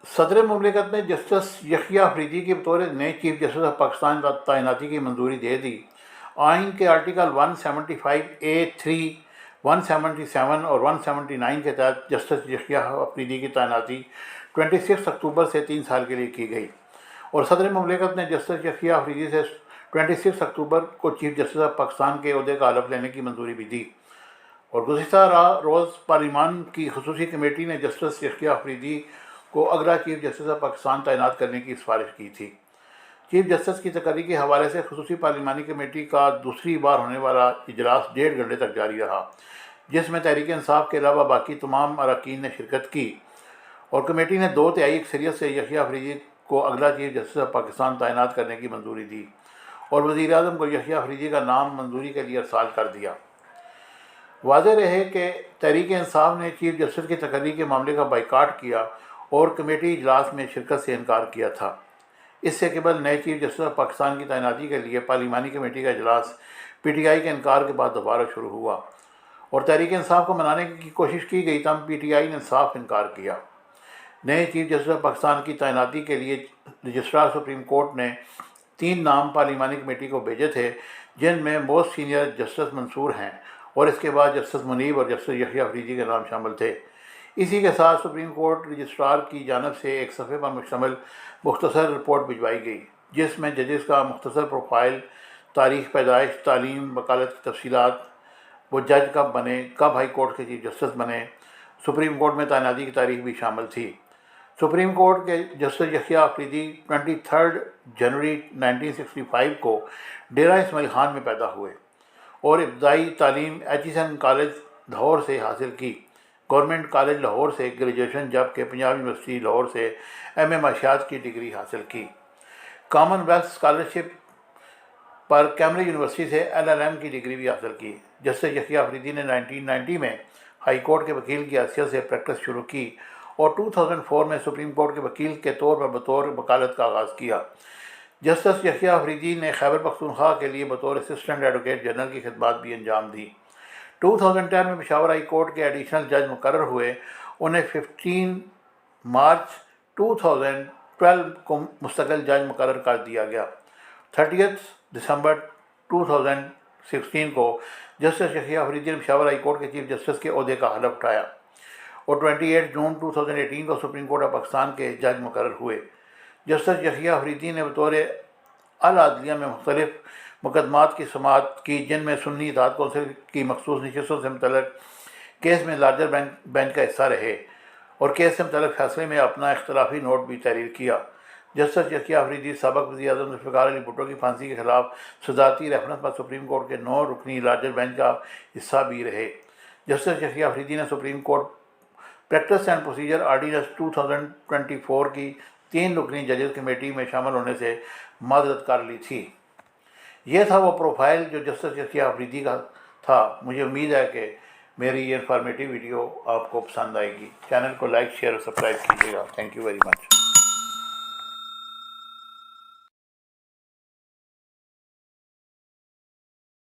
صدر مملکت نے جسٹس یحییٰ آفریدی کی بطور نئے چیف جسٹس آف پاکستان تعیناتی کی منظوری دے دی۔ آئین کے آرٹیکل 175A(3), 177 اور 179 کے تحت جسٹس یحییٰ آفریدی کی تعیناتی 26 اکتوبر سے 3 سال کے لیے کی گئی، اور صدر مملکت نے جسٹس یحییٰ آفریدی سے 26 اکتوبر کو چیف جسٹس آف پاکستان کے عہدے کا حلف لینے کی منظوری بھی دی۔ اور گزشتہ روز پارلیمان کی خصوصی کمیٹی نے جسٹس یحییٰ آفریدی کو اگلا چیف جسٹس آف پاکستان تعینات کرنے کی سفارش کی تھی۔ چیف جسٹس کی تقرری کے حوالے سے خصوصی پارلیمانی کمیٹی کا دوسری بار ہونے والا اجلاس 1.5 گھنٹے تک جاری رہا، جس میں تحریک انصاف کے علاوہ باقی تمام اراکین نے شرکت کی، اور کمیٹی نے 2/3 اکثریت سے یحییٰ آفریدی کو اگلا چیف جسٹس آف پاکستان تعینات کرنے کی منظوری دی، اور وزیر اعظم کو یحییٰ آفریدی کا نام منظوری کے لیے ارسال کر دیا۔ واضح رہے کہ تحریک انصاف نے چیف جسٹس کی تقرری کے معاملے کا بائیکاٹ کیا اور کمیٹی اجلاس میں شرکت سے انکار کیا تھا۔ اس سے قبل نئے چیف جسٹس آف پاکستان کی تعیناتی کے لیے پارلیمانی کمیٹی کا اجلاس پی ٹی آئی کے انکار کے بعد دوبارہ شروع ہوا، اور تحریک انصاف کو منانے کی کوشش کی گئی، تاہم پی ٹی آئی نے صاف انکار کیا۔ نئے چیف جسٹس آف پاکستان کی تعیناتی کے لیے رجسٹرار سپریم کورٹ نے 3 نام پارلیمانی کمیٹی کو بھیجے تھے، جن میں موسٹ سینئر جسٹس منصور ہیں، اور اس کے بعد جسٹس منیب اور جسٹس یحییٰ آفریدی کے نام شامل تھے۔ اسی کے ساتھ سپریم کورٹ رجسٹرار کی جانب سے ایک صفحے پر مشتمل مختصر رپورٹ بھجوائی گئی، جس میں ججز کا مختصر پروفائل، تاریخ پیدائش، تعلیم، وکالت کی تفصیلات، وہ جج کب بنے، کب ہائی کورٹ کے چیف جسٹس بنے، سپریم کورٹ میں تعیناتی کی تاریخ بھی شامل تھی۔ سپریم کورٹ کے جسٹس یحییٰ آفریدی 23 جنوری 1965 کو ڈیرہ اسماعیل خان میں پیدا ہوئے، اور ابتدائی تعلیم ایچیسن کالج لاہور سے حاصل کی، گورنمنٹ کالج لاہور سے گریجویشن، جبکہ پنجاب یونیورسٹی لاہور سے ایم اے معاشیات کی ڈگری حاصل کی۔ کامن ویلتھ اسکالرشپ پر کیمبرج یونیورسٹی سے LLM کی ڈگری بھی حاصل کی۔ جسٹس یحییٰ آفریدی نے 1990 میں ہائی کورٹ کے وکیل کی حیثیت سے پریکٹس شروع کی، اور 2004 میں سپریم کورٹ کے وکیل کے طور پر بطور وکالت کا آغاز کیا۔ جسٹس یحییٰ آفریدی نے خیبر پختونخوا کے لیے بطور اسسٹنٹ ایڈوکیٹ جنرل کی خدمات بھی انجام دی۔ 2010 میں پشاور ہائی کورٹ کے ایڈیشنل جج مقرر ہوئے، انہیں 15 مارچ 2012 کو مستقل جج مقرر کر دیا گیا۔ 30 دسمبر 2016 کو جسٹس یحییٰ آفریدی نے پشاور ہائی کورٹ کے چیف جسٹس کے عہدے کا حلف اٹھایا، اور 28 جون 2018 کو سپریم کورٹ آف پاکستان کے جج مقرر ہوئے۔ جسٹس یحییٰ آفریدی نے بطور اعلیٰ عدلیہ میں مختلف مقدمات کی سماعت کی، جن میں سنی اطاعت کونسل کی مخصوص نشستوں سے متعلق کیس میں لارجر بینچ کا حصہ رہے، اور کیس سے متعلق فیصلے میں اپنا اختلافی نوٹ بھی تحریر کیا۔ جسٹس یحییٰ آفریدی سابق وزیر اعظم ذوالفقار علی بھٹو کی پھانسی کے خلاف صدارتی ریفرنس پر سپریم کورٹ کے 9 رکنی لارجر بینچ کا حصہ بھی رہے۔ جسٹس یحییٰ آفریدی نے supreme court practice and procedure ordinance 2024 کی 3 رکنی ججز کمیٹی میں شامل ہونے سے معذرت کر لی تھی۔ یہ تھا وہ پروفائل جو جسٹس یحییٰ آفریدی کا تھا۔ مجھے امید ہے کہ میری یہ انفارمیٹیو ویڈیو آپ کو پسند آئے گی۔ چینل کو لائک، شیئر اور سبسکرائب کیجیے گا۔ Thank you very much.